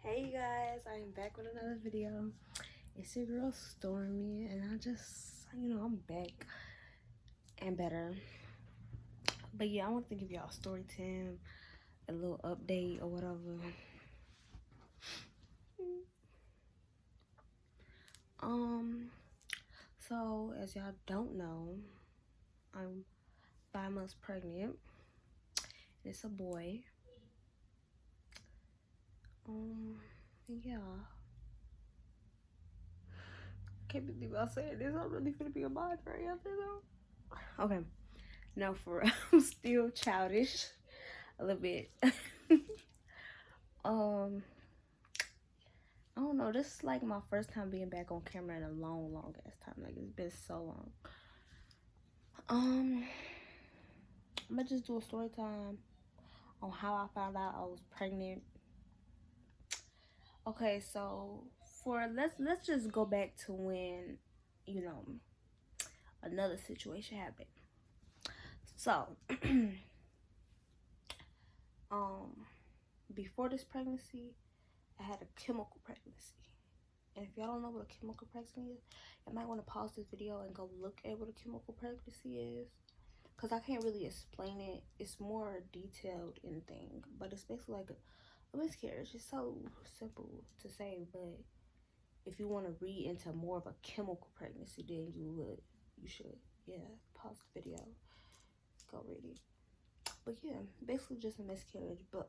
Hey you guys, I am back with another video. It's your girl Stormy, and I'm back and better. But yeah, I wanted to give y'all a story time, a little update or whatever. So as y'all don't know, I'm 5 months pregnant. It's a boy. Yeah. Can't believe I said this. I'm really gonna be a mod right after though. Okay. No, for real. I'm still childish. A little bit. I don't know. This is like my first time being back on camera in a long ass time. Like it's been so long. I'm gonna just do a story time on how I found out I was pregnant. Okay, so let's just go back to when, another situation happened. So, before this pregnancy, I had a chemical pregnancy. And if y'all don't know what a chemical pregnancy is, you might want to pause this video and go look at what a chemical pregnancy is. Because I can't really explain it. It's more detailed in thing. But it's basically like a miscarriage. It's so simple to say. But if you want to read into more of a chemical pregnancy, then you should. Yeah, pause the video. Go read it. But yeah, basically just a miscarriage. But,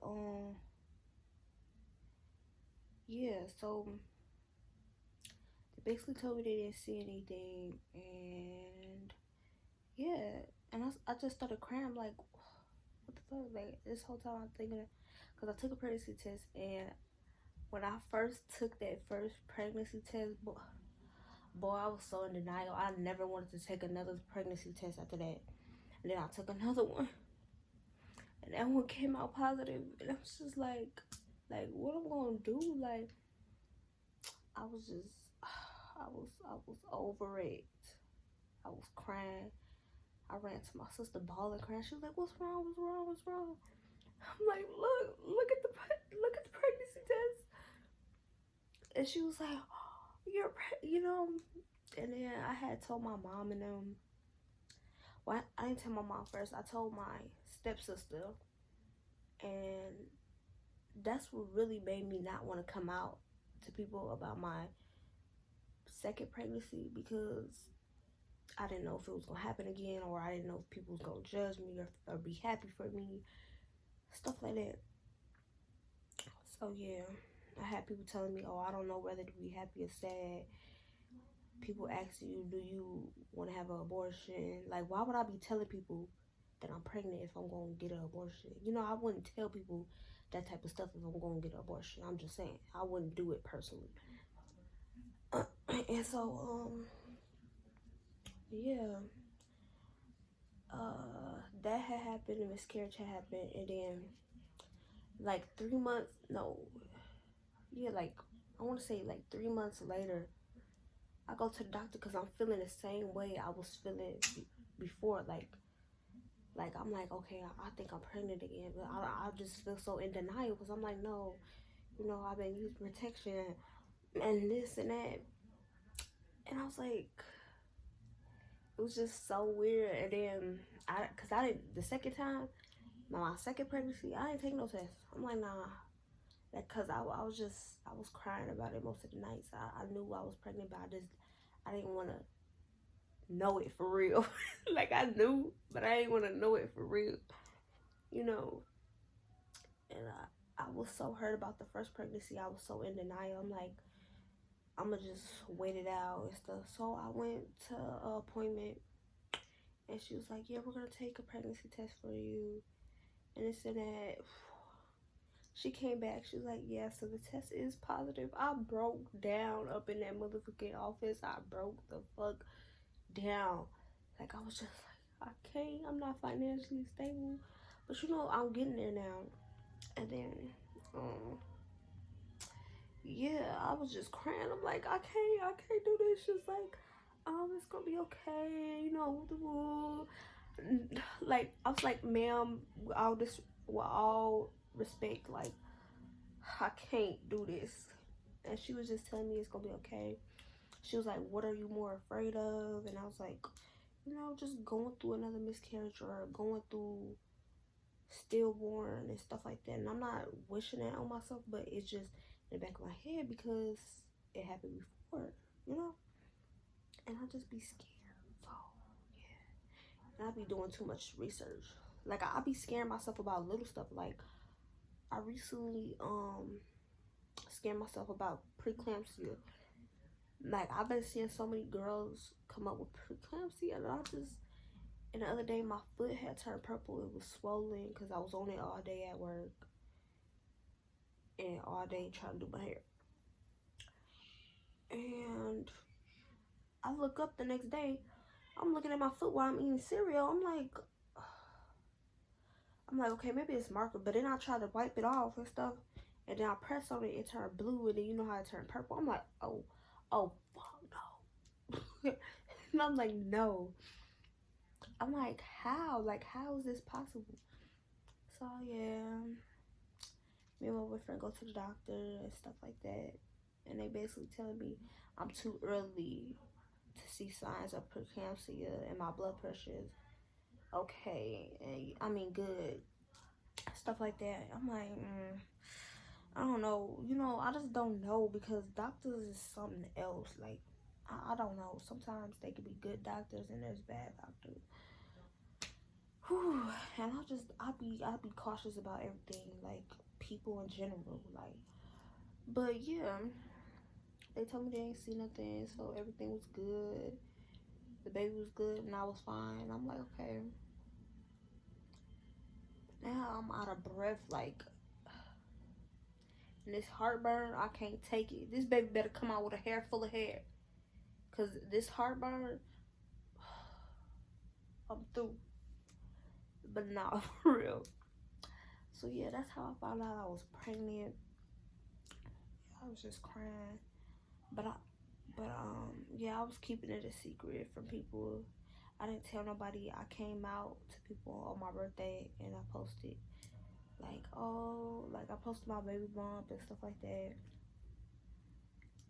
yeah, so they basically told me they didn't see anything, and yeah, and I just started crying. I'm like, what the fuck? Like this whole time I'm thinking, because I took a pregnancy test, and when I first took that first pregnancy test, boy, I was so in denial. I never wanted to take another pregnancy test after that. And then I took another one, and that one came out positive, and I was just like what I'm gonna do? Like I was just I was over it. I was crying. I ran to my sister bawling, crying. She was like, "What's wrong? What's wrong? What's wrong?" I'm like, look at the pregnancy test." And she was like, "You're And then I had told my mom and them. Well, I didn't tell my mom first. I told my stepsister, and that's what really made me not want to come out to people about my second pregnancy, because I didn't know if it was gonna happen again, or I didn't know if people was gonna judge me or be happy for me, stuff like that. So yeah, I had people telling me, "Oh, I don't know whether to be happy or sad." People ask you, "Do you want to have an abortion?" Like, why would I be telling people that I'm pregnant if I'm gonna get an abortion? I wouldn't tell people that type of stuff if I'm gonna get an abortion. I'm just saying, I wouldn't do it personally. And so, yeah, that had happened, the miscarriage had happened, and then like 3 months, no, yeah, like I want to say like 3 months later, I go to the doctor because I'm feeling the same way I was feeling before. Like I'm like, okay, I think I'm pregnant again, but I just feel so in denial because I'm like, no, I've been using protection and this and that, and I was like, it was just so weird. And then cause I didn't the second time, my second pregnancy, I didn't take no test. I'm like, nah. Like, cause I was crying about it most of the nights. I knew I was pregnant, but I didn't want to know it for real. Like I knew, but I didn't want to know it for real, And I was so hurt about the first pregnancy. I was so in denial. I'm like, I'm gonna just wait it out and stuff. So I went to an appointment, and she was like, "Yeah, we're gonna take a pregnancy test for you," and this and that. She came back. She was like, "Yeah, so the test is positive." I broke down up in that motherfucking office. I broke the fuck down. Like, I was just like, I can't. I'm not financially stable. But, I'm getting there now. And then, yeah, I was just crying. I'm like, I can't do this. She's like, it's gonna be okay. Like, I was like, "Ma'am, with all respect, like, I can't do this. And she was just telling me it's gonna be okay. She was like, what are you more afraid of? And I was like, you know, just going through another miscarriage or going through stillborn and stuff like that. And I'm not wishing that on myself, but it's just in the back of my head because it happened before, you know? And I just be scared. So, yeah. And I be doing too much research. Like, I be scaring myself about little stuff. Like, I recently, scared myself about preeclampsia. Like, I've been seeing so many girls come up with preeclampsia, and the other day my foot had turned purple. It was swollen because I was on it all day at work and all day trying to do my hair. And I look up the next day, I'm looking at my foot while I'm eating cereal. I'm like, okay, maybe it's marker. But then I try to wipe it off and stuff, and then I press on it, it turned blue, and then you know how it turned purple. I'm like, oh, fuck no. And I'm like, no. I'm like, how? Like, how is this possible? So, yeah. Me and my boyfriend go to the doctor and stuff like that. And they basically telling me I'm too early to see signs of preeclampsia and my blood pressure is okay. And I mean, good. Stuff like that. I'm like, I don't know. You know, I just don't know because doctors is something else. Like, I don't know. Sometimes they could be good doctors and there's bad doctors. Whew. And I be cautious about everything, like people in general, like. But yeah, they told me they ain't see nothing, so everything was good. The baby was good, and I was fine. I'm like, okay. Now I'm out of breath, like, and this heartburn, I can't take it. This baby better come out with a hair full of hair, cause this heartburn, I'm through. But nah, for real. So yeah, that's how I found out I was pregnant. I was just crying, but yeah, I was keeping it a secret from people. I didn't tell nobody. I came out to people on my birthday and I posted like, oh, like I posted my baby bump and stuff like that.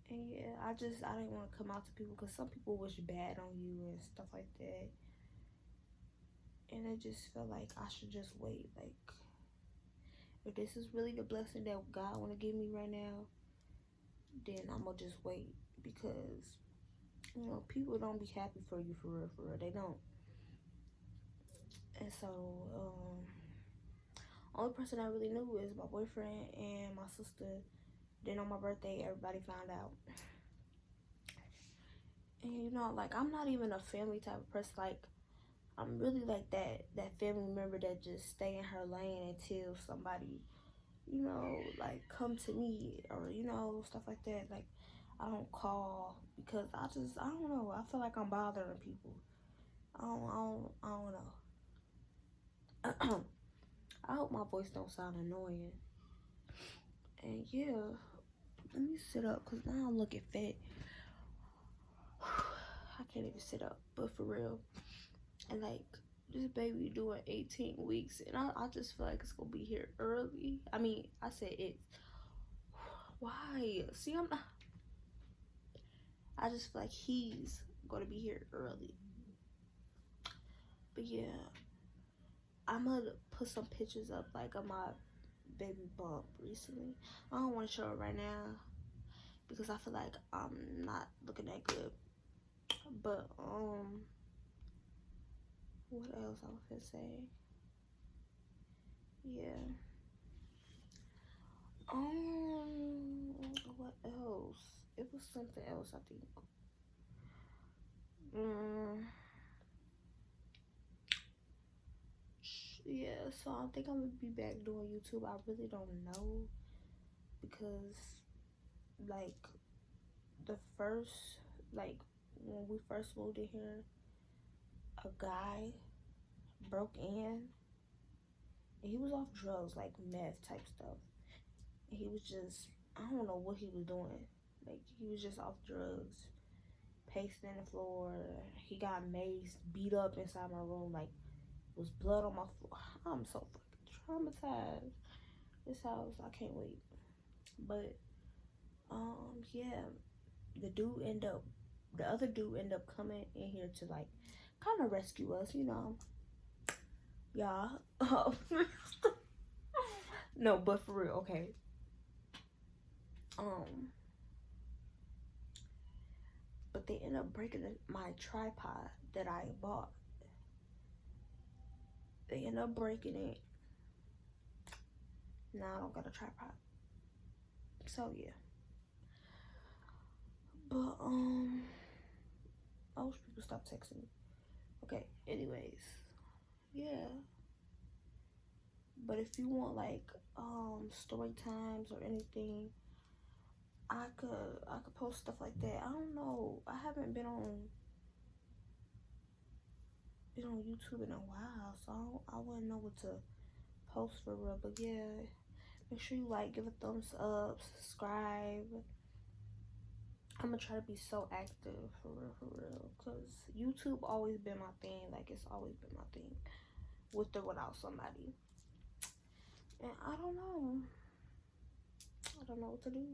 And yeah, I didn't want to come out to people because some people wish bad on you and stuff like that. And I just felt like I should just wait. Like, if this is really the blessing that God want to give me right now, then I'm gonna just wait because, you know, people don't be happy for you for real. They don't. And so, only person I really knew is my boyfriend and my sister. Then on my birthday, everybody found out. And you know, like, I'm not even a family type of person. Like, I'm really like that family member that just stay in her lane until somebody, you know, like, come to me or, you know, stuff like that. Like, I don't call because I don't know. I feel like I'm bothering people. I don't know. I hope my voice don't sound annoying. And yeah, let me sit up because now I'm looking fat. I can't even sit up, but for real. And like, this baby doing 18 weeks, and I just feel like it's gonna be here early. I mean, I said it. Why? See, I just feel like he's gonna be here early. But yeah, I'm gonna put some pictures up like of my baby bump recently. I don't want to show it right now because I feel like I'm not looking that good. But what else I was gonna say? Yeah. What else? It was something else, I think. Yeah, so I think I'm gonna be back doing YouTube. I really don't know because, like, the first, like, when we first moved in here, a guy broke in and he was off drugs, like meth type stuff. And he was just, I don't know what he was doing. Like, he was just off drugs, pacing the floor. He got maced, beat up inside my room. Like, was blood on my floor. I'm so fucking traumatized. This house, I can't wait. But yeah, the other dude end up coming in here to like kind of rescue us, you know, y'all. No, but for real, okay. Um, but they end up breaking my tripod that I bought. They end up breaking it. Now I don't got a tripod. So yeah. But I wish people stop texting me. Okay, anyways. Yeah. But if you want like story times or anything, I could post stuff like that. I don't know. I haven't been on YouTube in a while, so I wouldn't know what to post for real. But yeah, make sure you like, give a thumbs up, subscribe. I'm gonna try to be so active for real, cause YouTube always been my thing. Like it's always been my thing, with or without somebody. And I don't know what to do.